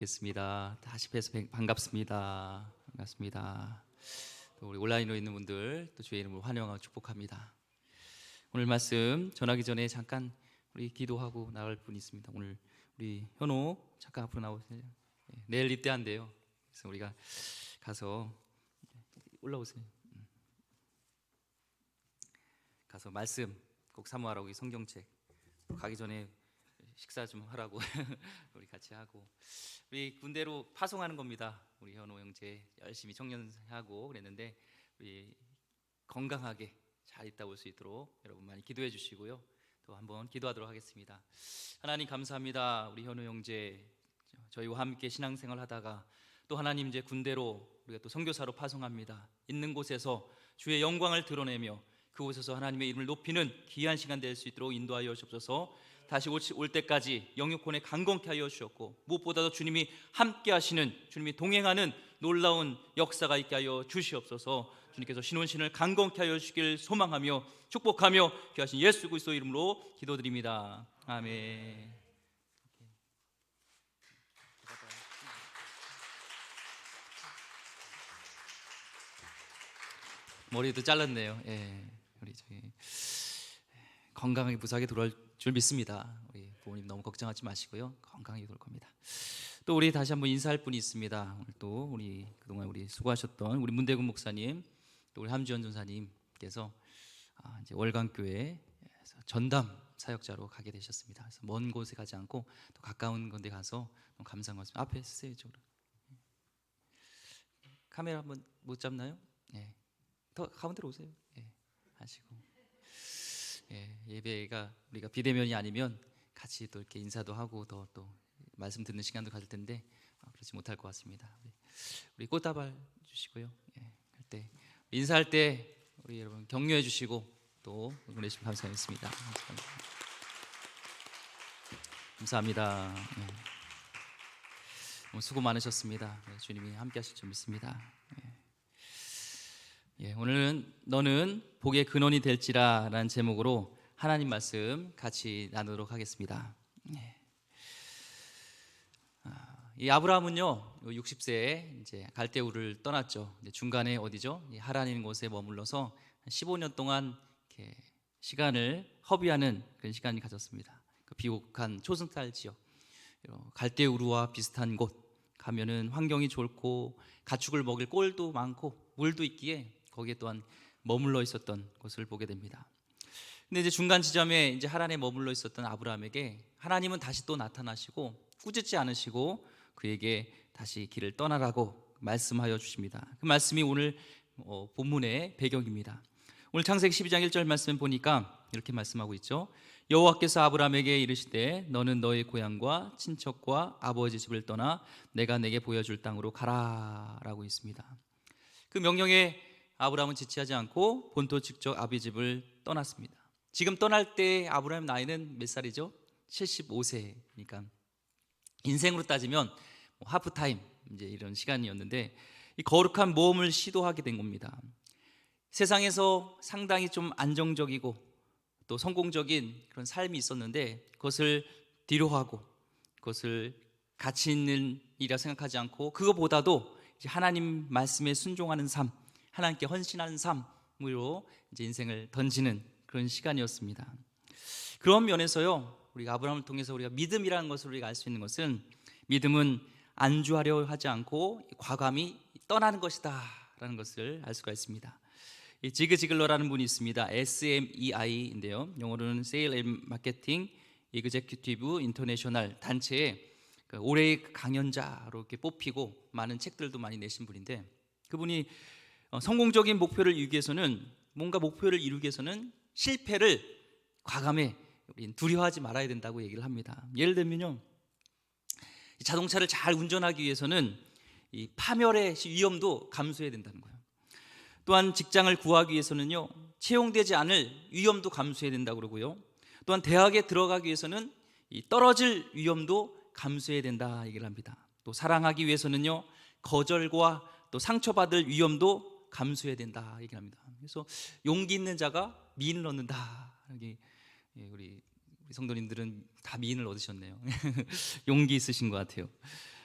뵙겠습니다. 다시 뵈서 반갑습니다. 반갑습니다. 또 우리 온라인으로 있는 분들 또 주의 이름으로 환영하고 축복합니다. 오늘 말씀 전하기 전에 잠깐 우리 기도하고 나갈 분이 있습니다. 오늘 우리 현호 잠깐 앞으로 나오세요. 내일 입대한대요. 그래서 우리가 가서 올라오세요. 가서 말씀 꼭 사모하라고 이 성경책 가기 전에 식사 좀 하라고 우리 같이 하고 우리 군대로 파송하는 겁니다. 우리 현호 형제 열심히 청년하고 그랬는데 우리 건강하게 잘 있다 올 수 있도록 여러분 많이 기도해 주시고요. 또 한번 기도하도록 하겠습니다. 하나님 감사합니다. 우리 현호 형제 저희와 함께 신앙생활 하다가 또 하나님 이제 군대로 우리가 또 선교사로 파송합니다. 있는 곳에서 주의 영광을 드러내며 그곳에서 하나님의 이름을 높이는 귀한 시간 될 수 있도록 인도하여 주옵소서. 다시 올 때까지 영육혼에 강건케 하여 주셨고 무엇보다도 주님이 함께 하시는, 주님이 동행하는 놀라운 역사가 있게 하여 주시옵소서. 주님께서 신혼신을 강건케 하여 주시길 소망하며 축복하며 귀하신 예수 그리스도 이름으로 기도드립니다. 아멘. 머리도 잘랐네요. 예, 우리 저기 건강하게 무사하게 돌아올 줄 믿습니다. 우리 부모님 너무 걱정하지 마시고요. 건강하게 돌아올 겁니다. 또 우리 다시 한번 인사할 분이 있습니다. 오늘 또 우리 그동안 우리 수고하셨던 우리 문대군 목사님, 또 우리 함지원 전사님께서 이제 월강교회에서 전담 사역자로 가게 되셨습니다. 그래서 먼 곳에 가지 않고 또 가까운 곳에 가서 너무 감사한 것 같습니다. 앞에 쓰세요. 이쪽으로. 카메라 한번 못 잡나요? 네. 더 가운데로 오세요. 예, 하시고 예배가 우리가 비대면이 아니면 같이 또 이렇게 인사도 하고 또 말씀 듣는 시간도 가질 텐데 그렇지 못할 것 같습니다. 우리 꽃다발 주시고요. 할 때 인사할 때 우리 여러분 격려해 주시고 또 응원해 주시면 감사하겠습니다. 감사합니다. 수고 많으셨습니다. 주님이 함께 하실 줄 믿습니다. 오늘은 너는 복의 근원이 될지라 라는 제목으로 하나님 말씀 같이 나누도록 하겠습니다. 이 아브라함은요 60세에 이제 갈대우를 떠났죠. 중간에 어디죠? 하란이라는 곳에 머물러서 15년 동안 이렇게 시간을 허비하는 그런 시간을 가졌습니다. 그 비옥한 초승달 지역 갈대우르와 비슷한 곳 가면은 환경이 좋고 가축을 먹일 꼴도 많고 물도 있기에 거기에 또한 머물러 있었던 것을 보게 됩니다. 근데 이제 중간 지점에 이제 하란에 머물러 있었던 아브라함에게 하나님은 다시 또 나타나시고 꾸짖지 않으시고 그에게 다시 길을 떠나라고 말씀하여 주십니다. 그 말씀이 오늘 본문의 배경입니다. 오늘 창세기 12장 1절 말씀 보니까 이렇게 말씀하고 있죠. 여호와께서 아브라함에게 이르시되 너는 너의 고향과 친척과 아버지 집을 떠나 내가 내게 보여줄 땅으로 가라 라고 있습니다. 그 명령에 아브라함은 지체하지 않고 본토 직접 아비 집을 떠났습니다. 지금 떠날 때 아브라함 나이는 몇 살이죠? 75세니까 인생으로 따지면 하프타임 이제 이런 시간이었는데 이 거룩한 모험을 시도하게 된 겁니다. 세상에서 상당히 좀 안정적이고 또 성공적인 그런 삶이 있었는데 그것을 뒤로하고 그것을 가치 있는 일이라 생각하지 않고 그거보다도 이제 하나님 말씀에 순종하는 삶, 하나님께 헌신하는 삶으로 이제 인생을 던지는 그런 시간이었습니다. 그런 면에서요, 우리가 아브라함을 통해서 우리가 믿음이라는 것을 우리가 알 수 있는 것은 믿음은 안주하려 하지 않고 과감히 떠나는 것이다라는 것을 알 수가 있습니다. 이 지그 지글러라는 분이 있습니다. SMEI인데요, 영어로는 Sale and Marketing Executive International 단체의 올해의 강연자로 이렇게 뽑히고 많은 책들도 많이 내신 분인데 그분이 성공적인 목표를 이루기 위해서는 뭔가 목표를 이루기 위해서는 실패를 과감히 두려워하지 말아야 된다고 얘기를 합니다. 예를 들면요, 자동차를 잘 운전하기 위해서는 이 파멸의 위험도 감수해야 된다는 거예요. 또한 직장을 구하기 위해서는요 채용되지 않을 위험도 감수해야 된다고 그러고요. 또한 대학에 들어가기 위해서는 이 떨어질 위험도 감수해야 된다 얘기를 합니다. 또 사랑하기 위해서는요 거절과 또 상처받을 위험도 감수해야 된다 얘기를 합니다. 그래서 용기 있는 자가 미인을 얻는다. 여기 우리 성도님들은 다 미인을 얻으셨네요. 용기 있으신 것 같아요.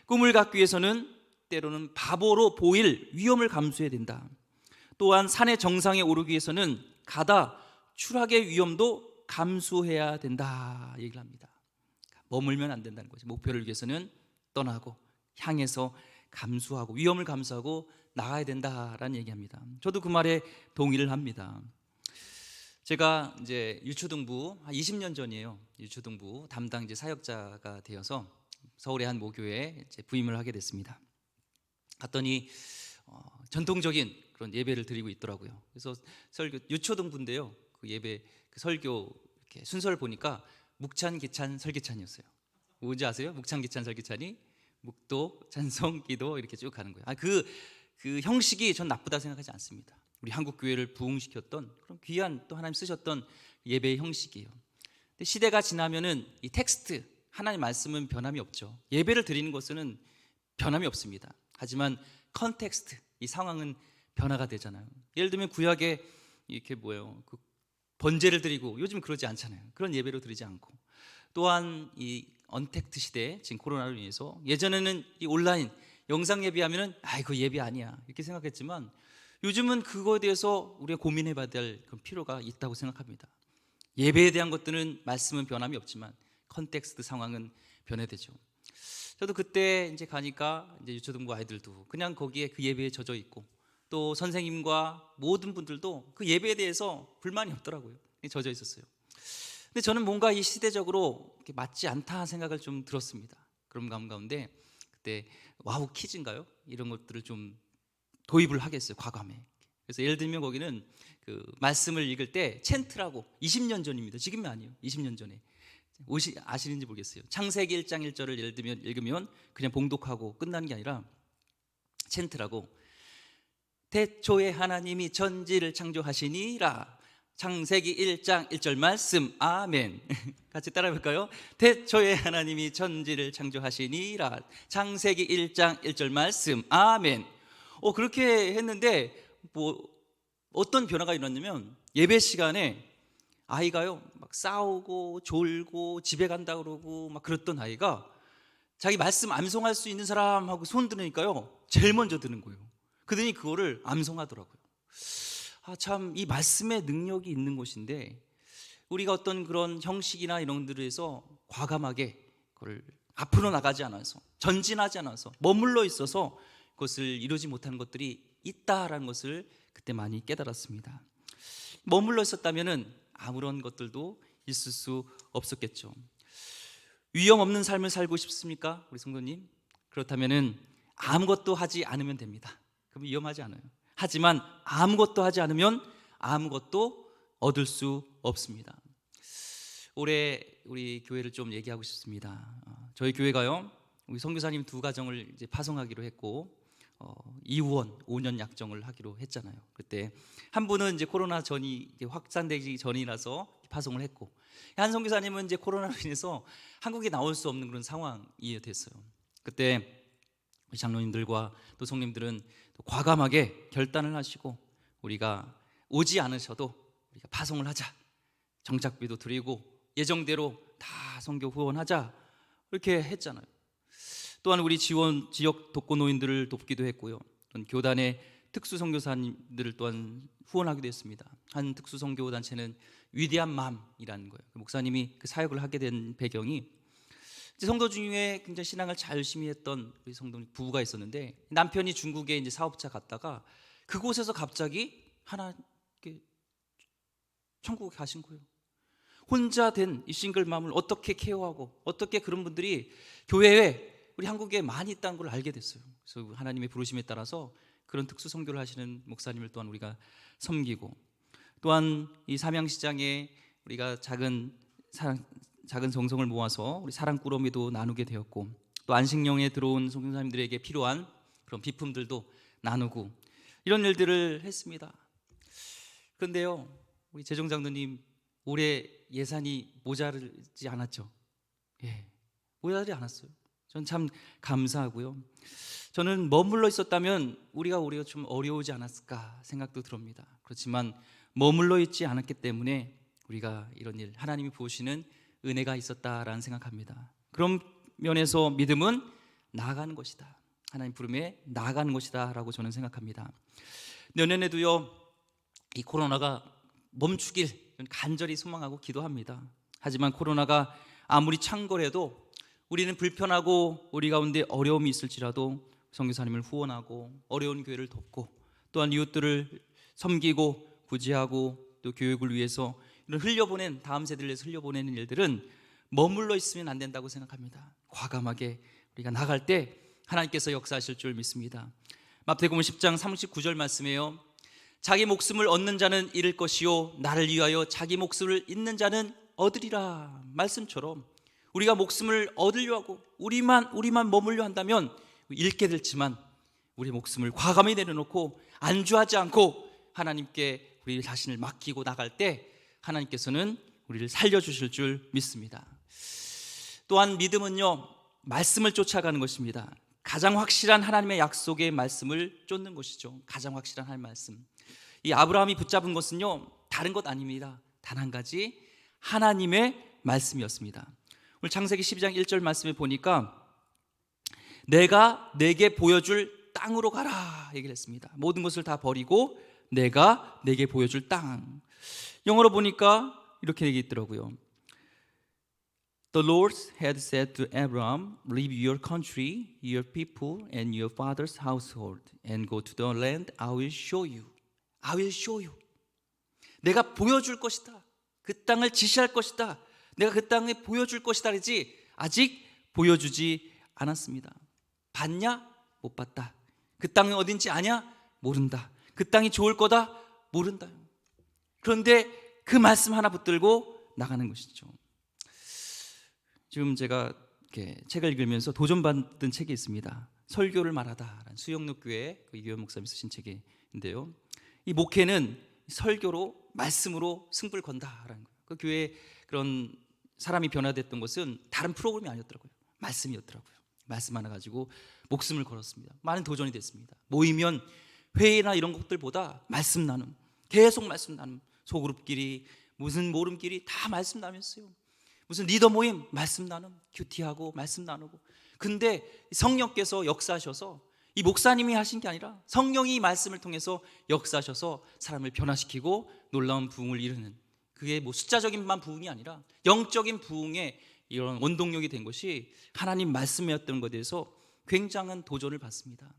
꿈을 갖기 위해서는 때로는 바보로 보일 위험을 감수해야 된다. 또한 산의 정상에 오르기 위해서는 가다 추락의 위험도 감수해야 된다 얘기를 합니다. 머물면 안 된다는 거죠. 목표를 위해서는 떠나고 향해서 감수하고 위험을 감수하고 나가야 된다라는 얘기합니다. 저도 그 말에 동의를 합니다. 제가 이제 유초등부 한 20년 전이에요. 유초등부 담당 이제 사역자가 되어서 서울의 한 모교회에 이제 부임을 하게 됐습니다. 갔더니 전통적인 그런 예배를 드리고 있더라고요. 그래서 설교 유초등부인데요. 그 예배 그 설교 이렇게 순서를 보니까 묵찬, 기찬, 설기찬이었어요. 뭔지 아세요? 묵찬, 기찬, 설기찬이 묵도, 찬송, 기도 이렇게 쭉 가는 거예요. 그 형식이 전 나쁘다 생각하지 않습니다. 우리 한국 교회를 부흥시켰던 그런 귀한 또 하나님 쓰셨던 예배의 형식이에요. 근데 시대가 지나면은 이 텍스트 하나님 말씀은 변함이 없죠. 예배를 드리는 것은 변함이 없습니다. 하지만 컨텍스트 이 상황은 변화가 되잖아요. 예를 들면 구약에 이렇게 그 번제를 드리고 요즘 그러지 않잖아요. 그런 예배로 드리지 않고 또한 이 언택트 시대 지금 코로나로 인해서 예전에는 이 온라인 영상 예배하면은 그 예배 아니야 이렇게 생각했지만 요즘은 그거에 대해서 우리가 고민해 봐야 될 그런 필요가 있다고 생각합니다. 예배에 대한 것들은 말씀은 변함이 없지만 컨텍스트 상황은 변해되죠. 저도 그때 이제 가니까 이제 유초등부 아이들도 그냥 거기에 그 예배에 젖어 있고 또 선생님과 모든 분들도 그 예배에 대해서 불만이 없더라고요. 젖어 있었어요. 근데 저는 뭔가 이 시대적으로 맞지 않다 생각을 좀 들었습니다. 그런 가운데 그때 와우 퀴즈인가요? 이런 것들을 좀 도입을 하겠어요. 과감해. 그래서 예를 들면 거기는 그 말씀을 읽을 때 챈트라고 20년 전입니다. 지금이 아니에요. 20년 전에 아시는지 모르겠어요. 창세기 1장 1절을 예를 들면 읽으면 그냥 봉독하고 끝나는 게 아니라 챈트라고 태초에 하나님이 천지를 창조하시니라. 창세기 1장 1절 말씀 아멘. 같이 따라해 볼까요? 태초에 하나님이 천지를 창조하시니라. 창세기 1장 1절 말씀 아멘. 그렇게 했는데 어떤 변화가 일어났냐면 예배 시간에 아이가요 막 싸우고 졸고 집에 간다 그러고 막 그랬던 아이가 자기 말씀 암송할 수 있는 사람하고 손 드니까요 제일 먼저 드는 거예요. 그러더니 그거를 암송하더라고요. 참 이 말씀의 능력이 있는 곳인데 우리가 어떤 그런 형식이나 이런 것들에서 과감하게 그걸 앞으로 나가지 않아서 전진하지 않아서 머물러 있어서 그것을 이루지 못하는 것들이 있다라는 것을 그때 많이 깨달았습니다. 머물러 있었다면은 아무런 것들도 있을 수 없었겠죠. 위험 없는 삶을 살고 싶습니까? 우리 성도님? 그렇다면은 아무것도 하지 않으면 됩니다. 그럼 위험하지 않아요. 하지만 아무것도 하지 않으면 아무것도 얻을 수 없습니다. 올해 우리 교회를 좀 얘기하고 싶습니다. 저희 교회가요, 우리 선교사님 2가정을 이제 파송하기로 했고, 이후원 5년 약정을 하기로 했잖아요. 그때 한 분은 이제 코로나 전이 확산되기 전이라서 파송을 했고, 한 선교사님은 이제 코로나로 인해서 한국에 나올 수 없는 그런 상황이 됐어요. 그때 장로님들과 또 성님들은 또 과감하게 결단을 하시고 우리가 오지 않으셔도 우리가 파송을 하자, 정착비도 드리고 예정대로 다 선교 후원하자 이렇게 했잖아요. 또한 우리 지역 독거노인들을 돕기도 했고요. 또한 교단의 특수 선교사님들을 또한 후원하기도 했습니다. 한 특수 선교 단체는 위대한 맘이라는 거예요. 목사님이 그 사역을 하게 된 배경이 성도 중에 굉장히 신앙을 잘 열심히 했던 우리 성도 부부가 있었는데 남편이 중국에 이제 사업차 갔다가 그곳에서 갑자기 하나 천국에 가신 거예요. 혼자 된 이 싱글맘을 어떻게 케어하고 어떻게 그런 분들이 교회에 우리 한국에 많이 있다는 걸 알게 됐어요. 그래서 하나님의 부르심에 따라서 그런 특수 선교를 하시는 목사님을 또한 우리가 섬기고 또한 이 삼양시장에 우리가 작은 정성을 모아서 우리 사랑꾸러미도 나누게 되었고 또 안식령에 들어온 선교사님들에게 필요한 그런 비품들도 나누고 이런 일들을 했습니다. 그런데요, 우리 재정장로님 올해 예산이 모자르지 않았죠? 모자르지 않았어요. 전 참 감사하고요. 저는 머물러 있었다면 우리가 좀 어려우지 않았을까 생각도 들었습니다. 그렇지만 머물러 있지 않았기 때문에 우리가 이런 일 하나님이 부으시는 은혜가 있었다라는 생각합니다. 그런 면에서 믿음은 나아가는 것이다. 하나님 부름에 나아가는 것이다 라고 저는 생각합니다. 내년에도요, 이 코로나가 멈추길 간절히 소망하고 기도합니다. 하지만 코로나가 아무리 창궐해도 우리는 불편하고 우리 가운데 어려움이 있을지라도 선교사님을 후원하고 어려운 교회를 돕고 또한 이웃들을 섬기고 구제하고 또 교육을 위해서 이런 흘려보낸 다음 세대를 위해서 흘려보내는 일들은 머물러 있으면 안 된다고 생각합니다. 과감하게 우리가 나갈 때 하나님께서 역사하실 줄 믿습니다. 마태복음 10장 39절 말씀이에요. 자기 목숨을 얻는 자는 잃을 것이요 나를 위하여 자기 목숨을 잃는 자는 얻으리라. 말씀처럼 우리가 목숨을 얻으려 하고 우리만 머물려 한다면 잃게 될지만 우리 목숨을 과감히 내려놓고 안주하지 않고 하나님께 우리 자신을 맡기고 나갈 때 하나님께서는 우리를 살려주실 줄 믿습니다. 또한 믿음은요, 말씀을 쫓아가는 것입니다. 가장 확실한 하나님의 약속의 말씀을 쫓는 것이죠. 가장 확실한 하나님의 말씀. 이 아브라함이 붙잡은 것은요, 다른 것 아닙니다. 단 한 가지, 하나님의 말씀이었습니다. 오늘 창세기 12장 1절 말씀에 보니까 내가 내게 보여줄 땅으로 가라 얘기를 했습니다. 모든 것을 다 버리고 내가 내게 보여줄 땅. 영어로 보니까 이렇게 얘기했더라고요. The Lord had said to Abraham, leave your country, your people, and your father's household, and go to the land I will show you. I will show you. 내가 보여줄 것이다. 그 땅을 지시할 것이다. 내가 그 땅에 보여줄 것이다 그러지 아직 보여주지 않았습니다. 봤냐? 못 봤다. 그 땅이 어딘지 아냐? 모른다. 그 땅이 좋을 거다? 모른다. 그런데 그 말씀 하나 붙들고 나가는 것이죠. 지금 제가 이렇게 책을 읽으면서 도전받은 책이 있습니다. 설교를 말하다라는 수영록 교회 이규현 목사님이 쓰신 책인데요. 이 목회는 설교로 말씀으로 승부를 건다라는 거예요. 그 교회에 그런 사람이 변화됐던 것은 다른 프로그램이 아니었더라고요. 말씀이었더라고요. 말씀 하나 가지고 목숨을 걸었습니다. 많은 도전이 됐습니다. 모이면 회의나 이런 것들보다 말씀 나눔, 계속 말씀 나눔, 소그룹끼리 무슨 모름끼리 다 말씀 나눴어요. 무슨 리더 모임 말씀 나눔, 큐티하고 말씀 나누고. 근데 성령께서 역사하셔서 이 목사님이 하신 게 아니라 성령이 말씀을 통해서 역사하셔서 사람을 변화시키고 놀라운 부흥을 이루는, 그게 뭐 숫자적인만 부흥이 아니라 영적인 부흥의 이런 원동력이 된 것이 하나님 말씀이었던 것에 대해서 굉장한 도전을 받습니다.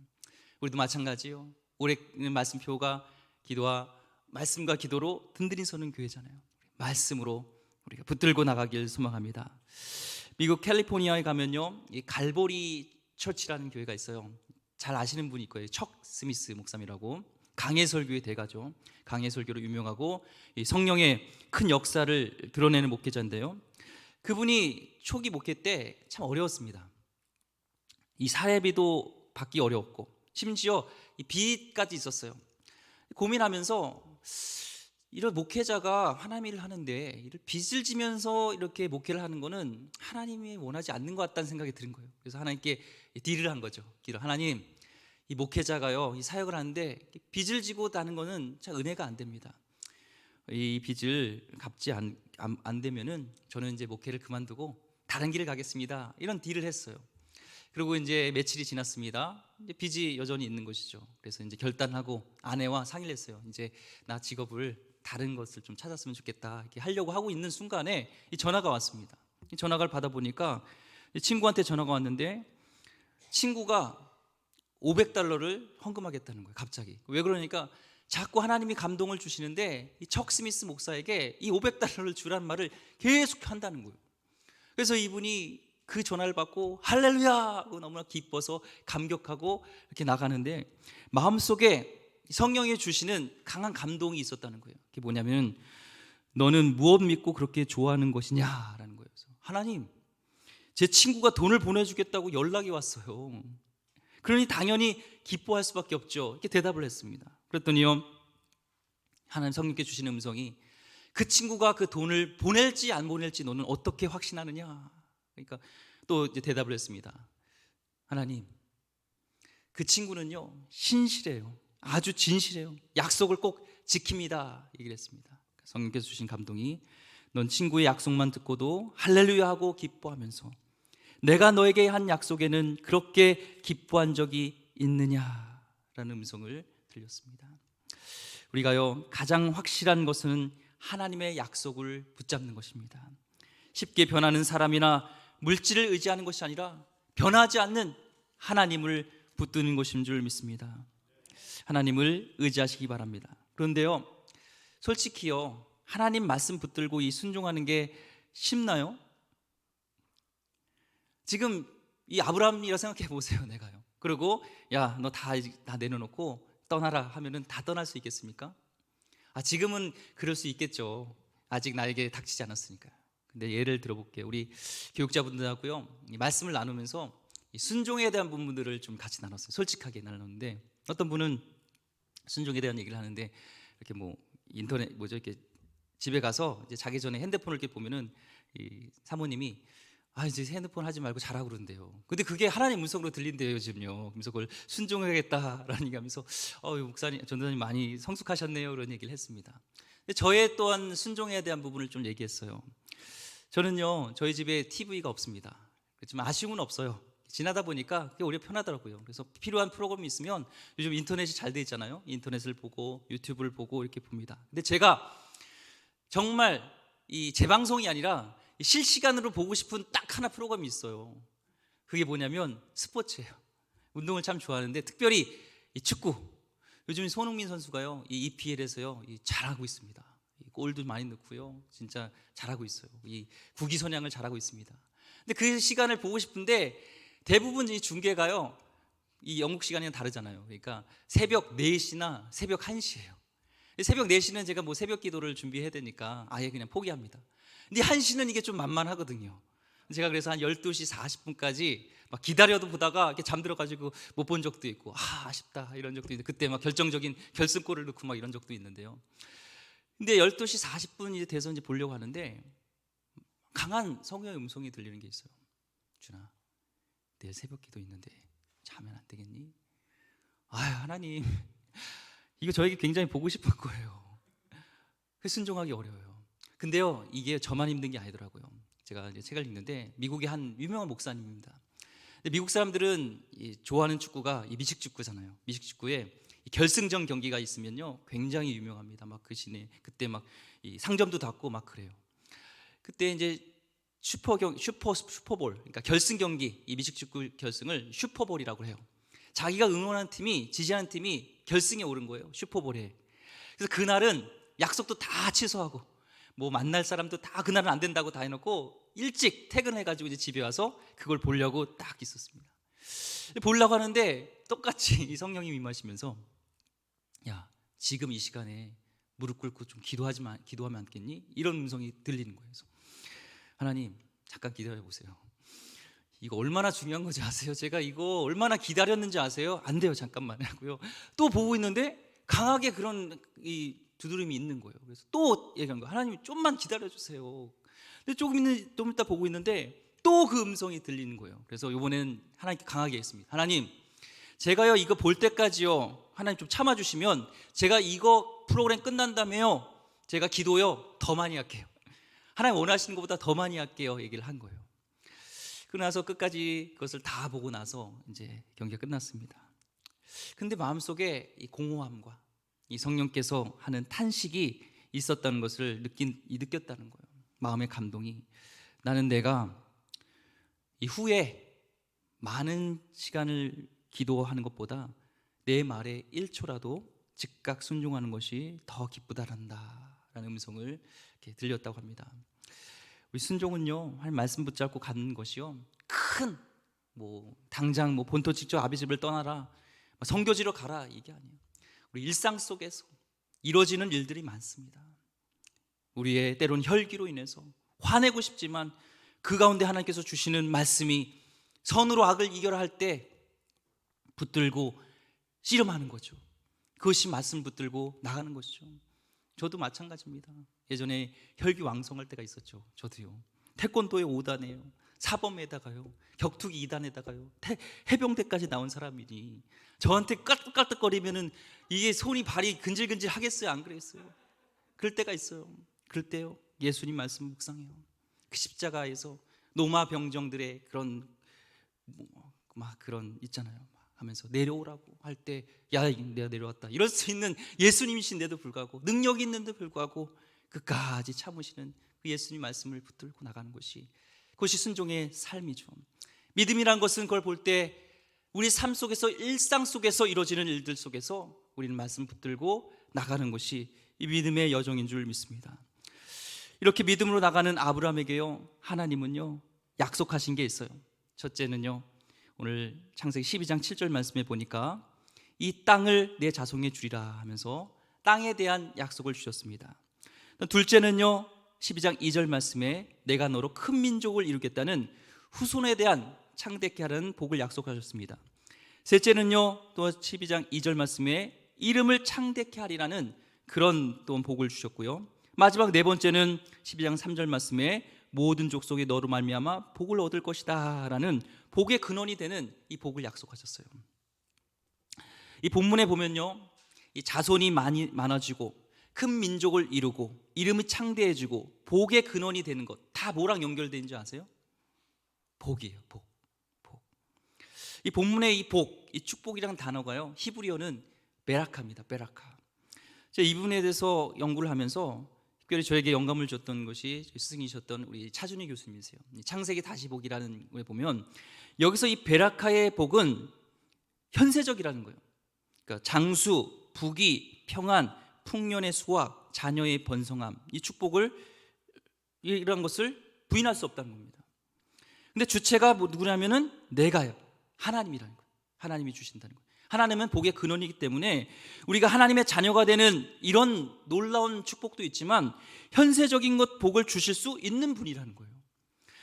우리도 마찬가지예요. 올해는 말씀표가 기도와 말씀과 기도로 든든히 서는 교회잖아요. 말씀으로 우리가 붙들고 나가길 소망합니다. 미국 캘리포니아에 가면요, 이 갈보리 처치라는 교회가 있어요. 잘 아시는 분이 있고요. 척 스미스 목사님이라고, 강해설교의 대가죠. 강해설교로 유명하고 이 성령의 큰 역사를 드러내는 목회자인데요. 그분이 초기 목회 때 참 어려웠습니다. 이 사례비도 받기 어려웠고 심지어 이 빚까지 있었어요. 고민하면서 이런 목회자가 하나님 일을 하는데 이를 빚을 지면서 이렇게 목회를 하는 거는 하나님이 원하지 않는 것 같다는 생각이 드는 거예요. 그래서 하나님께 딜을 한 거죠. 기도, 하나님, 이 목회자가요, 이 사역을 하는데 빚을 지고 다는 거는 참 은혜가 안 됩니다. 이 빚을 갚지 안 되면은 저는 이제 목회를 그만두고 다른 길을 가겠습니다. 이런 딜을 했어요. 그리고 이제 며칠이 지났습니다. 이제 빚이 여전히 있는 것이죠. 그래서 이제 결단하고 아내와 상의를 했어요. 이제 나 직업을 다른 것을 좀 찾았으면 좋겠다 이렇게 하려고 하고 있는 순간에 이 전화가 왔습니다. 이 전화를 받아보니까 친구한테 전화가 왔는데 친구가 $500를 헌금하겠다는 거예요. 갑자기. 왜 그러니까 자꾸 하나님이 감동을 주시는데 이 척 스미스 목사에게 이 $500를 주란 말을 계속 한다는 거예요. 그래서 이분이 그 전화를 받고 할렐루야 하고 너무나 기뻐서 감격하고 이렇게 나가는데 마음속에 성령이 주시는 강한 감동이 있었다는 거예요. 그게 뭐냐면 너는 무엇 믿고 그렇게 좋아하는 것이냐라는 거예요. 그래서 하나님, 제 친구가 돈을 보내주겠다고 연락이 왔어요. 그러니 당연히 기뻐할 수밖에 없죠. 이렇게 대답을 했습니다. 그랬더니요, 하나님 성령께 주시는 음성이 그 친구가 그 돈을 보낼지 안 보낼지 너는 어떻게 확신하느냐. 그러니까 또 이제 대답을 했습니다. 하나님, 그 친구는요 신실해요. 아주 진실해요. 약속을 꼭 지킵니다. 얘기를 했습니다. 성령께서 주신 감동이 넌 친구의 약속만 듣고도 할렐루야 하고 기뻐하면서 내가 너에게 한 약속에는 그렇게 기뻐한 적이 있느냐라는 음성을 들렸습니다. 우리가요, 가장 확실한 것은 하나님의 약속을 붙잡는 것입니다. 쉽게 변하는 사람이나 물질을 의지하는 것이 아니라 변하지 않는 하나님을 붙드는 것인 줄 믿습니다. 하나님을 의지하시기 바랍니다. 그런데요, 솔직히요, 하나님 말씀 붙들고 이 순종하는 게 쉽나요? 지금 이 아브라함이라 생각해 보세요. 내가요. 그리고 야, 너 다 내려놓고 떠나라 하면은 다 떠날 수 있겠습니까? 지금은 그럴 수 있겠죠. 아직 나에게 닥치지 않았으니까. 근데 예를 들어볼게요. 우리 교육자분들하고요, 이 말씀을 나누면서 이 순종에 대한 부분들을 좀 같이 나눴어요. 솔직하게 나눴는데, 어떤 분은 순종에 대한 얘기를 하는데, 이렇게 뭐 인터넷 이렇게 집에 가서 이제 자기 전에 핸드폰을 이렇게 보면은 이 사모님이 이제 핸드폰 하지 말고 자라고 그러는데요. 근데 그게 하나님 음성으로 들린대요, 요즘요. 그래서 그걸 순종해야겠다라는 얘기하면서 목사님, 전도사님 많이 성숙하셨네요, 그런 얘기를 했습니다. 근데 저의 또한 순종에 대한 부분을 좀 얘기했어요. 저는요, 저희 집에 TV가 없습니다. 그렇지만 아쉬움은 없어요. 지나다 보니까 그게 오히려 편하더라고요. 그래서 필요한 프로그램이 있으면 요즘 인터넷이 잘 돼 있잖아요. 인터넷을 보고 유튜브를 보고 이렇게 봅니다. 근데 제가 정말 이 재방송이 아니라 실시간으로 보고 싶은 딱 하나 프로그램이 있어요. 그게 뭐냐면 스포츠예요. 운동을 참 좋아하는데 특별히 이 축구. 요즘 손흥민 선수가요, 이 EPL에서요 잘하고 있습니다. 골도 많이 넣고요, 진짜 잘하고 있어요. 이 국위선양을 잘하고 있습니다. 근데 그 시간을 보고 싶은데 대부분 이 중계가요, 이 영국 시간이랑 다르잖아요. 그러니까 새벽 4시나 새벽 1시예요. 새벽 4시는 제가 뭐 새벽 기도를 준비해야 되니까 아예 그냥 포기합니다. 근데 1시는 이게 좀 만만하거든요. 제가 그래서 한 12시 40분까지 막 기다려도 보다가 이렇게 잠들어가지고 못 본 적도 있고, 아쉽다 이런 적도 있는데, 그때 막 결정적인 결승골을 넣고 막 이런 적도 있는데요. 근데 12시 40분이 돼서 이제 보려고 하는데 강한 성령의 음성이 들리는 게 있어요. 준아, 내일 새벽 기도 있는데 자면 안 되겠니? 하나님, 이거 저에게 굉장히 보고 싶은 거예요. 순종하기 어려워요. 근데요, 이게 저만 힘든 게 아니더라고요. 제가 이제 책을 읽는데 미국의 한 유명한 목사님입니다. 근데 미국 사람들은 좋아하는 축구가 이 미식축구잖아요. 미식축구에 결승전 경기가 있으면요 굉장히 유명합니다. 막 그 시내 그때 막 이 상점도 닫고 막 그래요. 그때 이제 슈퍼볼, 그러니까 결승 경기, 이 미식축구 결승을 슈퍼볼이라고 해요. 자기가 응원하는 팀이, 지지하는 팀이 결승에 오른 거예요, 슈퍼볼에. 그래서 그날은 약속도 다 취소하고 뭐 만날 사람도 다 그날은 안 된다고 다 해놓고 일찍 퇴근해가지고 이제 집에 와서 그걸 보려고 딱 있었습니다. 보려고 하는데 똑같이 이 성령님이 임하시면서, 야, 지금 이 시간에 무릎 꿇고 좀 기도하면 안 되겠니? 이런 음성이 들리는 거예요. 그래서 하나님, 잠깐 기다려 보세요. 이거 얼마나 중요한 건지 아세요? 제가 이거 얼마나 기다렸는지 아세요? 안 돼요, 잠깐만 하고요. 또 보고 있는데 강하게 그런 이 두드림이 있는 거예요. 그래서 또 얘기한 거예요. 하나님, 좀만 기다려 주세요. 근데 좀 이따 보고 있는데 또 그 음성이 들리는 거예요. 그래서 이번에는 하나님께 강하게 했습니다. 하나님, 제가요 이거 볼 때까지요 하나님 좀 참아주시면 제가 이거 프로그램 끝난 다음에요 제가 기도요 더 많이 할게요. 하나님 원하시는 것보다 더 많이 할게요 얘기를 한 거예요. 그러고 나서 끝까지 그것을 다 보고 나서 이제 경기가 끝났습니다. 근데 마음속에 이 공허함과 이 성령께서 하는 탄식이 있었다는 것을 느꼈다는 거예요. 마음의 감동이. 나는 내가 이후에 많은 시간을 기도하는 것보다 내 말에 1초라도 즉각 순종하는 것이 더 기쁘다란다 라는 음성을 이렇게 들렸다고 합니다. 우리 순종은요, 하나님 말씀 붙잡고 가는 것이요, 큰 당장 본토 직접 아비 집을 떠나라, 선교지로 가라, 이게 아니에요. 우리 일상 속에서 이루어지는 일들이 많습니다. 우리의 때론 혈기로 인해서 화내고 싶지만 그 가운데 하나님께서 주시는 말씀이 선으로 악을 이겨라 할 때 붙들고 씨름하는 거죠. 그것이 말씀 붙들고 나가는 것이죠. 저도 마찬가지입니다. 예전에 혈기왕성할 때가 있었죠. 저도요. 태권도에 5단에요, 사범에다가요, 격투기 2단에다가요, 해병대까지 나온 사람이니 저한테 깔뜩깔뜩거리면은 이게 손이 발이 근질근질 하겠어요, 안 그랬어요? 그럴 때가 있어요. 그럴 때요 예수님 말씀 묵상해요. 그 십자가에서 노마 병정들의 그런 막 그런 있잖아요. 막 하면서 내려오라고 할 때 야 내가 내려왔다 이럴 수 있는 예수님이신데도 불구하고 능력이 있는데도 불구하고 끝까지 참으시는 그 예수님 말씀을 붙들고 나가는 그것이 순종의 삶이죠. 믿음이란 것은 그걸 볼 때 우리 삶 속에서 일상 속에서 이루어지는 일들 속에서 우리는 말씀 붙들고 나가는 것이 이 믿음의 여정인 줄 믿습니다. 이렇게 믿음으로 나가는 아브라함에게요, 하나님은요 약속하신 게 있어요. 첫째는요, 오늘 창세기 12장 7절 말씀에 보니까 이 땅을 내 자손에 주리라 하면서 땅에 대한 약속을 주셨습니다. 둘째는요, 12장 2절 말씀에 내가 너로 큰 민족을 이루겠다는 후손에 대한 창대케 하는 복을 약속하셨습니다. 셋째는요, 또 12장 2절 말씀에 이름을 창대케 하리라는 그런 또 복을 주셨고요. 마지막 네 번째는 12장 3절 말씀에 모든 족속이 너로 말미암아 복을 얻을 것이다 라는 복의 근원이 되는 이 복을 약속하셨어요. 이 본문에 보면요, 이 자손이 많아지고 큰 민족을 이루고 이름이 창대해지고 복의 근원이 되는 것 다 뭐랑 연결되는지 아세요? 복이에요. 복. 이 본문의 이 복, 이 축복이라는 단어가요, 히브리어는 베라카입니다. 베라카. 제가 이 부분에 대해서 연구를 하면서 특별히 저에게 영감을 줬던 것이 스승이셨던 우리 차준희 교수님이세요. 창세기 다시 복이라는 걸 보면 여기서 이 베라카의 복은 현세적이라는 거예요. 그러니까 장수, 부귀, 평안, 풍년의 수확, 자녀의 번성함, 이 축복을 이런 것을 부인할 수 없다는 겁니다. 근데 주체가 누구냐면은 내가요, 하나님이라는 거예요. 하나님이 주신다는 거예요. 하나님은 복의 근원이기 때문에 우리가 하나님의 자녀가 되는 이런 놀라운 축복도 있지만 현세적인 것 복을 주실 수 있는 분이라는 거예요.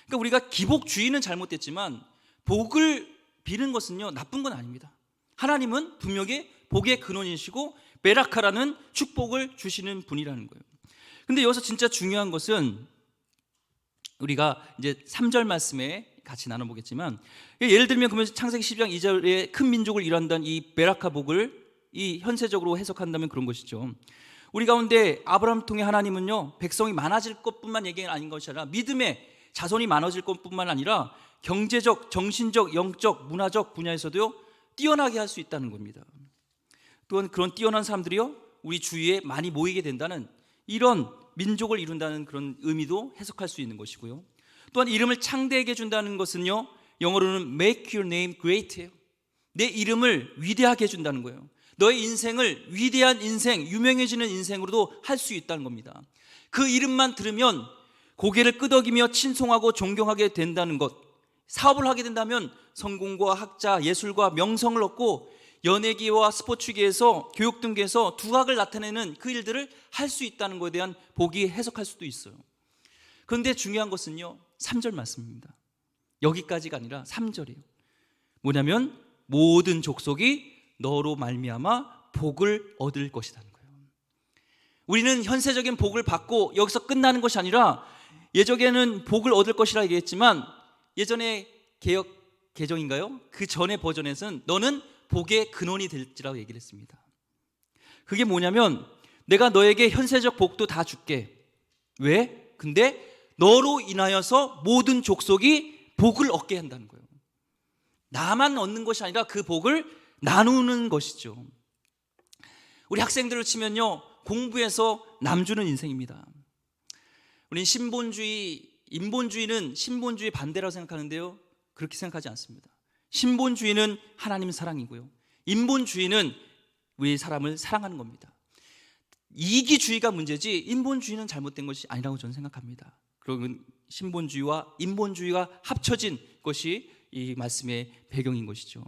그러니까 우리가 기복주의는 잘못됐지만 복을 비는 것은요 나쁜 건 아닙니다. 하나님은 분명히 복의 근원이시고 베라카라는 축복을 주시는 분이라는 거예요. 근데 여기서 진짜 중요한 것은 우리가 이제 3절 말씀에 같이 나눠보겠지만, 예를 들면 그러면 창세기 12장 2절에 큰 민족을 이룬다는 이 베라카 복을 이 현세적으로 해석한다면 그런 것이죠. 우리 가운데 아브라함 통해 하나님은요 백성이 많아질 것뿐만 얘기가 아닌 것이 아니라 믿음의 자손이 많아질 것뿐만 아니라 경제적, 정신적, 영적, 문화적 분야에서도요 뛰어나게 할 수 있다는 겁니다. 또한 그런 뛰어난 사람들이요 우리 주위에 많이 모이게 된다는 이런 민족을 이룬다는 그런 의미도 해석할 수 있는 것이고요. 또한 이름을 창대하게 해준다는 것은요 영어로는 make your name great예요. 내 이름을 위대하게 해준다는 거예요. 너의 인생을 위대한 인생, 유명해지는 인생으로도 할 수 있다는 겁니다. 그 이름만 들으면 고개를 끄덕이며 친송하고 존경하게 된다는 것, 사업을 하게 된다면 성공과 학자, 예술과 명성을 얻고 연예계와 스포츠계에서 교육 등계에서 두각을 나타내는 그 일들을 할 수 있다는 것에 대한 복이 해석할 수도 있어요. 그런데 중요한 것은요 3절 말씀입니다. 여기까지가 아니라 3절이에요. 뭐냐면 모든 족속이 너로 말미암아 복을 얻을 것이라는 거예요. 우리는 현세적인 복을 받고 여기서 끝나는 것이 아니라 예전에는 복을 얻을 것이라 얘기했지만 예전에 개역 개정인가요? 그 전의 버전에서는 너는 복의 근원이 될지라고 얘기를 했습니다. 그게 뭐냐면 내가 너에게 현세적 복도 다 줄게. 왜? 근데 너로 인하여서 모든 족속이 복을 얻게 한다는 거예요. 나만 얻는 것이 아니라 그 복을 나누는 것이죠. 우리 학생들을 치면요 공부해서 남 주는 인생입니다. 우리는 신본주의, 인본주의는 신본주의 반대라고 생각하는데요 그렇게 생각하지 않습니다. 신본주의는 하나님 사랑이고요 인본주의는 우리 사람을 사랑하는 겁니다. 이기주의가 문제지 인본주의는 잘못된 것이 아니라고 저는 생각합니다. 그러면 신본주의와 인본주의가 합쳐진 것이 이 말씀의 배경인 것이죠.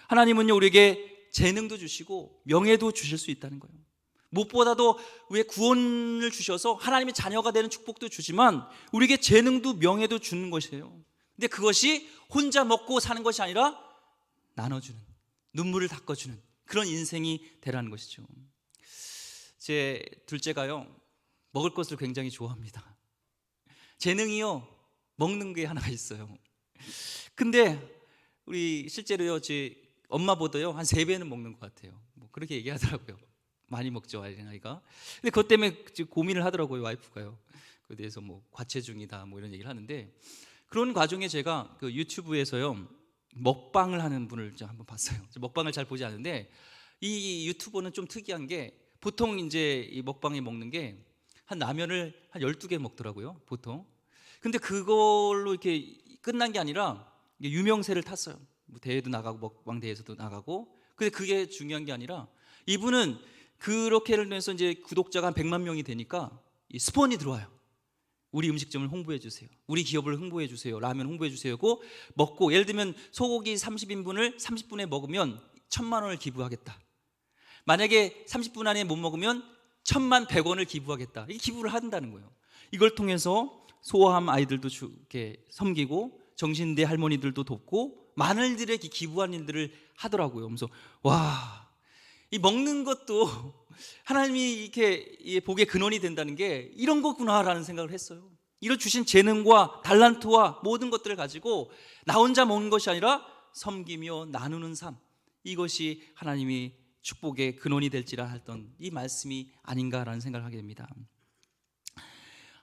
하나님은요 우리에게 재능도 주시고 명예도 주실 수 있다는 거예요. 무엇보다도 왜 구원을 주셔서 하나님의 자녀가 되는 축복도 주지만 우리에게 재능도 명예도 주는 것이에요. 근데 그것이 혼자 먹고 사는 것이 아니라 나눠주는, 눈물을 닦아주는 그런 인생이 되라는 것이죠. 제 둘째가요 먹을 것을 굉장히 좋아합니다. 재능이요 먹는 게 하나가 있어요. 근데 우리 실제로요 제 엄마보다요 한 3배는 먹는 것 같아요. 뭐 그렇게 얘기하더라고요. 많이 먹죠 아이가. 근데 그것 때문에 고민을 하더라고요 와이프가요. 그에 대해서 뭐 과체중이다 뭐 이런 얘기를 하는데, 그런 과정에 제가 그 유튜브에서요 먹방을 하는 분을 제가 한번 봤어요. 먹방을 잘 보지 않는데 이 유튜버는 좀 특이한 게 보통 이제 이 먹방에 먹는 게 한 라면을 한 12개 먹더라고요, 보통. 근데 그걸로 이렇게 끝난 게 아니라 이게 유명세를 탔어요. 뭐 대회도 나가고 먹방 대회에서도 나가고. 근데 그게 중요한 게 아니라 이분은 그렇게를 해서 이제 구독자가 한 100만 명이 되니까 이 스폰이 들어와요. 우리 음식점을 홍보해 주세요. 우리 기업을 홍보해 주세요. 라면 홍보해 주세요고 먹고, 예를 들면 소고기 30인분을 30분에 먹으면 1,000만 원을 기부하겠다. 만약에 30분 안에 못 먹으면 1,100원을 기부하겠다. 이 기부를 한다는 거예요. 이걸 통해서 소아암 아이들도 이렇게 섬기고 정신대 할머니들도 돕고 많은 일들에 기부한 일들을 하더라고요. 그래서 와, 이 먹는 것도 하나님이 이렇게 복의 근원이 된다는 게 이런 거구나라는 생각을 했어요. 이런 주신 재능과 달란트와 모든 것들을 가지고 나 혼자 먹는 것이 아니라 섬기며 나누는 삶, 이것이 하나님이 축복의 근원이 될지라 했던 이 말씀이 아닌가라는 생각을 하게 됩니다.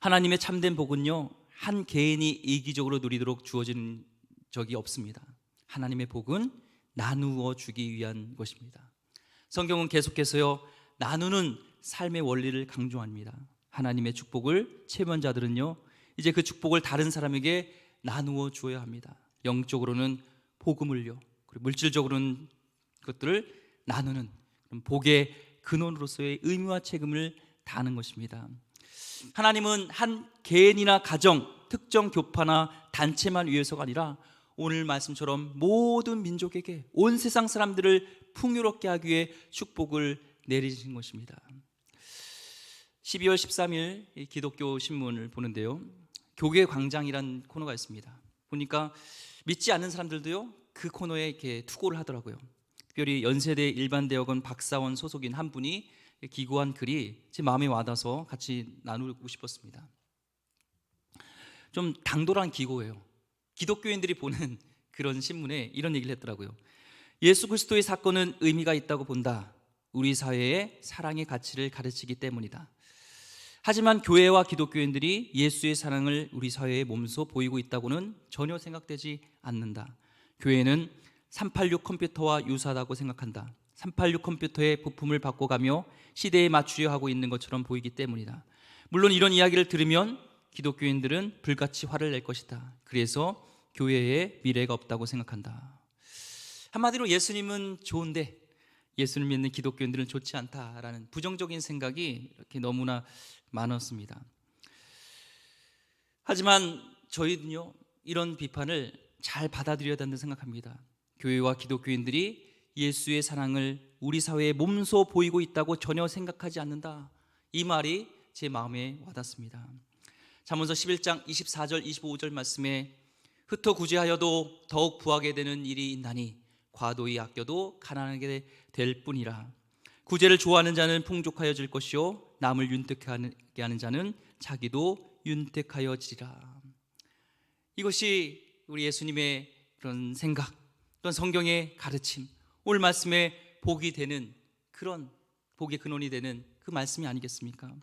하나님의 참된 복은요, 한 개인이 이기적으로 누리도록 주어진 적이 없습니다. 하나님의 복은 나누어 주기 위한 것입니다. 성경은 계속해서요, 나누는 삶의 원리를 강조합니다. 하나님의 축복을 체험한 자들은요, 이제 그 축복을 다른 사람에게 나누어 주어야 합니다. 영적으로는 복음을요, 그리고 물질적으로는 그것들을 나누는 복의 근원으로서의 의무와 책임을 다하는 것입니다. 하나님은 한 개인이나 가정, 특정 교파나 단체만 위해서가 아니라 오늘 말씀처럼 모든 민족에게, 온 세상 사람들을 풍요롭게 하기 위해 축복을 내리신 것입니다. 12월 13일 기독교 신문을 보는데요, 교계 광장이란 코너가 있습니다. 보니까 믿지 않는 사람들도요 그 코너에 이렇게 투고를 하더라고요. 특별히 연세대 일반대학원 박사원 소속인 한 분이 기고한 글이 제 마음에 와닿아서 같이 나누고 싶었습니다. 좀 당돌한 기고예요. 기독교인들이 보는 그런 신문에 이런 얘기를 했더라고요. 예수 그리스도의 사건은 의미가 있다고 본다. 우리 사회의 사랑의 가치를 가르치기 때문이다. 하지만 교회와 기독교인들이 예수의 사랑을 우리 사회에 몸소 보이고 있다고는 전혀 생각되지 않는다. 교회는 386 컴퓨터와 유사하다고 생각한다. 386 컴퓨터의 부품을 바꿔가며 시대에 맞추려 하고 있는 것처럼 보이기 때문이다. 물론 이런 이야기를 들으면 기독교인들은 불같이 화를 낼 것이다. 그래서 교회에 미래가 없다고 생각한다. 한마디로 예수님은 좋은데 예수를 믿는 기독교인들은 좋지 않다라는 부정적인 생각이 이렇게 너무나 많았습니다. 하지만 저희는요, 이런 비판을 잘 받아들여야 된다고 생각합니다. 교회와 기독교인들이 예수의 사랑을 우리 사회에 몸소 보이고 있다고 전혀 생각하지 않는다. 이 말이 제 마음에 와닿습니다. 잠언서 11장 24절 25절 말씀에 흩어 구제하여도 더욱 부하게 되는 일이 있나니 과도히 아껴도 가난하게 될 뿐이라. 구제를 좋아하는 자는 풍족하여질 것이요 남을 윤택하게 하는 자는 자기도 윤택하여지리라. 이것이 우리 예수님의 그런 생각, 그런 성경의 가르침, 오늘 말씀에 복이 되는 그런 복의 근원이 되는 그 말씀이 아니겠습니까?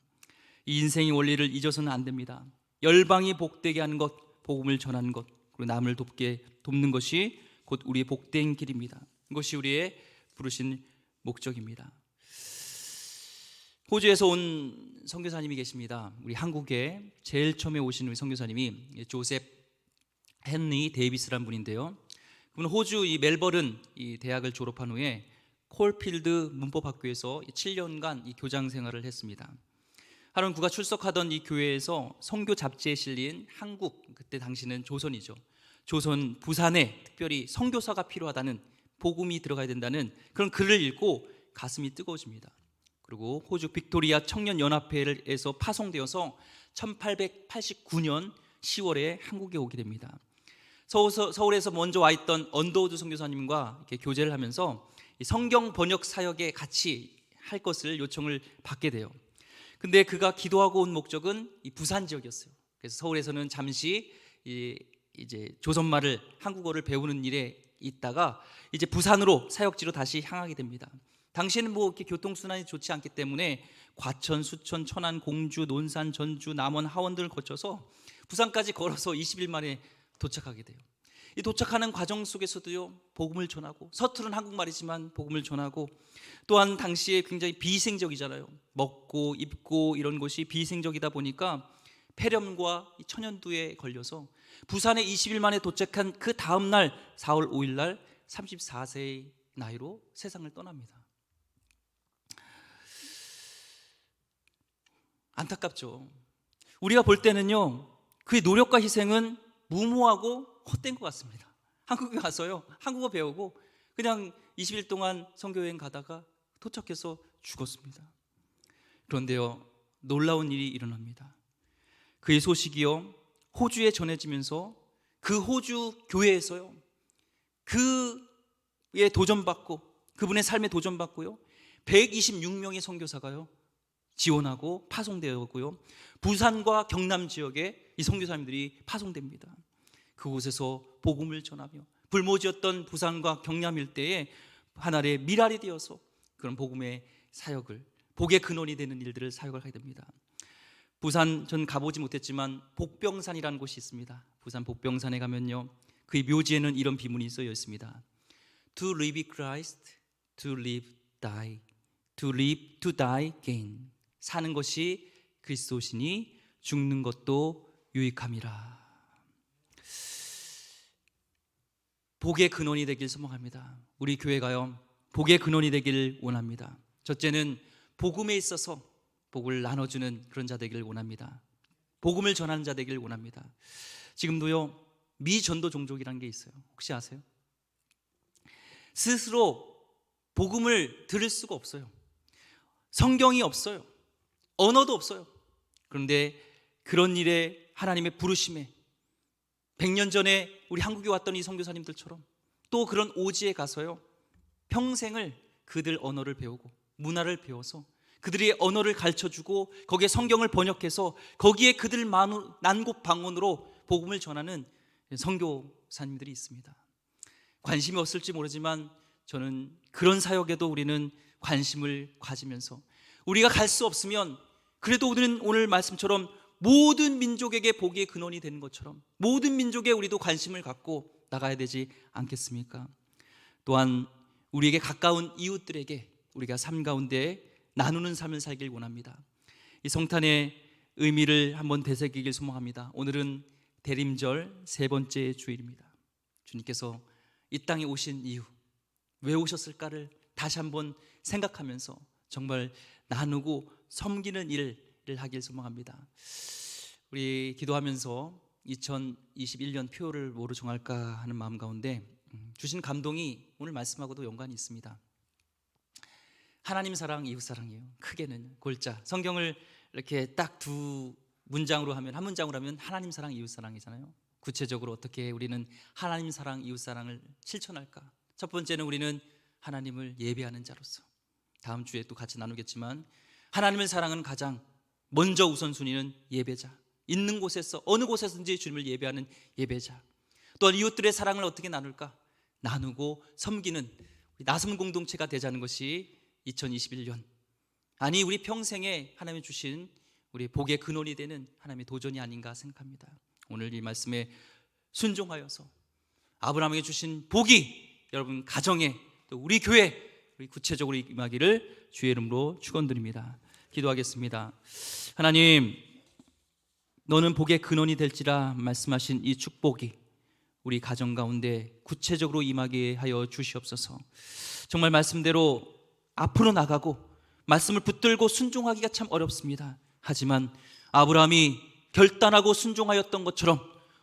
이 인생의 원리를 잊어서는 안 됩니다. 열방이 복되게 하는 것, 복음을 전하는 것, 그리고 남을 돕는 것이 곧 우리의 복된 길입니다. 이것이 우리의 부르신 목적입니다. 호주에서 온 선교사님이 계십니다. 우리 한국에 제일 처음에 오신 우리 선교사님이 조셉 헨리 데이비스라는 분인데요. 그분은 호주 이 멜버른 이 대학을 졸업한 후에 콜필드 문법학교에서 7년간 이 교장 생활을 했습니다. 하루는 그가 출석하던 이 교회에서 선교 잡지에 실린 한국, 그때 당시는 조선이죠. 조선 부산에 특별히 선교사가 필요하다는, 복음이 들어가야 된다는 그런 글을 읽고 가슴이 뜨거워집니다. 그리고 호주 빅토리아 청년연합회에서 파송되어서 1889년 10월에 한국에 오게 됩니다. 서울에서 먼저 와 있던 언더우드 선교사님과 이렇게 교제를 하면서 성경 번역 사역에 같이 할 것을 요청을 받게 돼요. 근데 그가 기도하고 온 목적은 이 부산 지역이었어요. 그래서 서울에서는 잠시 이제 조선말을, 한국어를 배우는 일에 있다가 이제 부산으로 사역지로 다시 향하게 됩니다. 당시에는 뭐 이렇게 교통순환이 좋지 않기 때문에 과천, 수천, 천안, 공주, 논산, 전주, 남원, 하원 등을 거쳐서 부산까지 걸어서 20일 만에 도착하게 돼요. 이 도착하는 과정 속에서도요, 복음을 전하고, 서투른 한국말이지만 복음을 전하고, 또한 당시에 굉장히 비위생적이잖아요. 먹고 입고 이런 것이 비위생적이다 보니까 폐렴과 천연두에 걸려서 부산에 20일 만에 도착한 그 다음 날 4월 5일 날 34세의 나이로 세상을 떠납니다. 안타깝죠. 우리가 볼 때는요, 그의 노력과 희생은 무모하고 헛된 것 같습니다. 한국에 가서요, 한국어 배우고 그냥 20일 동안 선교여행 가다가 도착해서 죽었습니다. 그런데요, 놀라운 일이 일어납니다. 그의 소식이요, 호주에 전해지면서 그 호주 교회에서요, 그의 도전받고, 그분의 삶에 도전받고요, 126명의 선교사가요 지원하고 파송되었고요, 부산과 경남 지역에 이 선교사님들이 파송됩니다. 그곳에서 복음을 전하며 불모지였던 부산과 경남 일대에 하나의 미랄이 되어서 그런 복음의 사역을, 복의 근원이 되는 일들을 사역을 하게 됩니다. 부산, 전 가보지 못했지만 복병산이라는 곳이 있습니다. 부산 복병산에 가면요, 그의 묘지에는 이런 비문이 쓰여 있습니다. To live Christ, to live die, to live to die gain. 사는 것이 그리스도시니 죽는 것도 유익함이라. 복의 근원이 되길 소망합니다. 우리 교회가요, 복의 근원이 되길 원합니다. 첫째는 복음에 있어서 복을 나눠주는 그런 자 되기를 원합니다. 복음을 전하는 자 되기를 원합니다. 지금도요, 미전도 종족이라는 게 있어요. 혹시 아세요? 스스로 복음을 들을 수가 없어요. 성경이 없어요. 언어도 없어요. 그런데 그런 일에 하나님의 부르심에 100년 전에 우리 한국에 왔던 이 선교사님들처럼 또 그런 오지에 가서요, 평생을 그들 언어를 배우고 문화를 배워서 그들의 언어를 가르쳐주고 거기에 성경을 번역해서 거기에 그들 난곳방언으로 복음을 전하는 선교사님들이 있습니다. 관심이 없을지 모르지만 저는 그런 사역에도 우리는 관심을 가지면서, 우리가 갈 수 없으면 그래도 우리는 오늘 말씀처럼 모든 민족에게 복의 근원이 되는 것처럼 모든 민족에 우리도 관심을 갖고 나가야 되지 않겠습니까? 또한 우리에게 가까운 이웃들에게 우리가 삶 가운데 나누는 삶을 살길 원합니다. 이 성탄의 의미를 한번 되새기길 소망합니다. 오늘은 대림절 세 번째 주일입니다. 주님께서 이 땅에 오신 이유, 왜 오셨을까를 다시 한번 생각하면서 정말 나누고 섬기는 일을 하길 소망합니다. 우리 기도하면서 2021년 표를 뭐로 정할까 하는 마음 가운데 주신 감동이 오늘 말씀하고도 연관이 있습니다. 하나님 사랑, 이웃 사랑이에요. 크게는 골자. 성경을 이렇게 딱 두 문장으로 하면, 한 문장으로 하면 하나님 사랑, 이웃 사랑이잖아요. 구체적으로 어떻게 우리는 하나님 사랑, 이웃 사랑을 실천할까? 첫 번째는 우리는 하나님을 예배하는 자로서, 다음 주에 또 같이 나누겠지만 하나님을 사랑하는 가장 먼저 우선순위는 예배자. 있는 곳에서 어느 곳에서든지 주님을 예배하는 예배자. 또한 이웃들의 사랑을 어떻게 나눌까? 나누고 섬기는 나섬 공동체가 되자는 것이 2021년, 아니 우리 평생에 하나님이 주신 우리 복의 근원이 되는 하나님의 도전이 아닌가 생각합니다. 오늘 이 말씀에 순종하여서 아브라함에게 주신 복이 여러분 가정에, 또 우리 교회, 우리 구체적으로 임하기를 주의 이름으로 축원드립니다. 기도하겠습니다. 하나님, 너는 복의 근원이 될지라 말씀하신 이 축복이 우리 가정 가운데 구체적으로 임하게 하여 주시옵소서. 정말 말씀대로 앞으로 나가고 말씀을 붙들고 순종하기가 참 어렵습니다. 하지만 아브라함이 결단하고 순종하였던 것처럼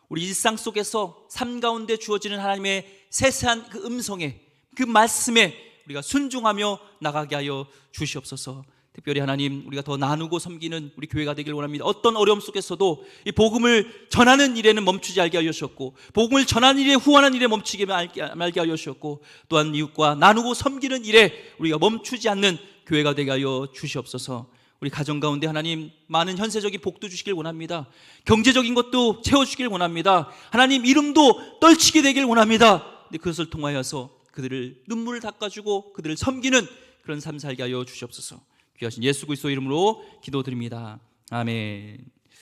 우리 일상 속에서 삶 가운데 주어지는 하나님의 세세한 그 음성에, 그 말씀에 우리가 순종하며 나가게 하여 주시옵소서. 특별히 하나님, 우리가 더 나누고 섬기는 우리 교회가 되길 원합니다. 어떤 어려움 속에서도 이 복음을 전하는 일에는 멈추지 않게 하여 주셨고, 복음을 전하는 일에, 후원하는 일에 멈추지 말게 하여 주셨고, 또한 이웃과 나누고 섬기는 일에 우리가 멈추지 않는 교회가 되게 하여 주시옵소서. 우리 가정 가운데 하나님, 많은 현세적인 복도 주시길 원합니다. 경제적인 것도 채워주시길 원합니다. 하나님, 이름도 떨치게 되길 원합니다. 근데 그것을 통하여서 그들을 눈물을 닦아주고 그들을 섬기는 그런 삶 살게 하여 주시옵소서. 귀하신 예수 그리스도 이름으로 기도드립니다. 아멘.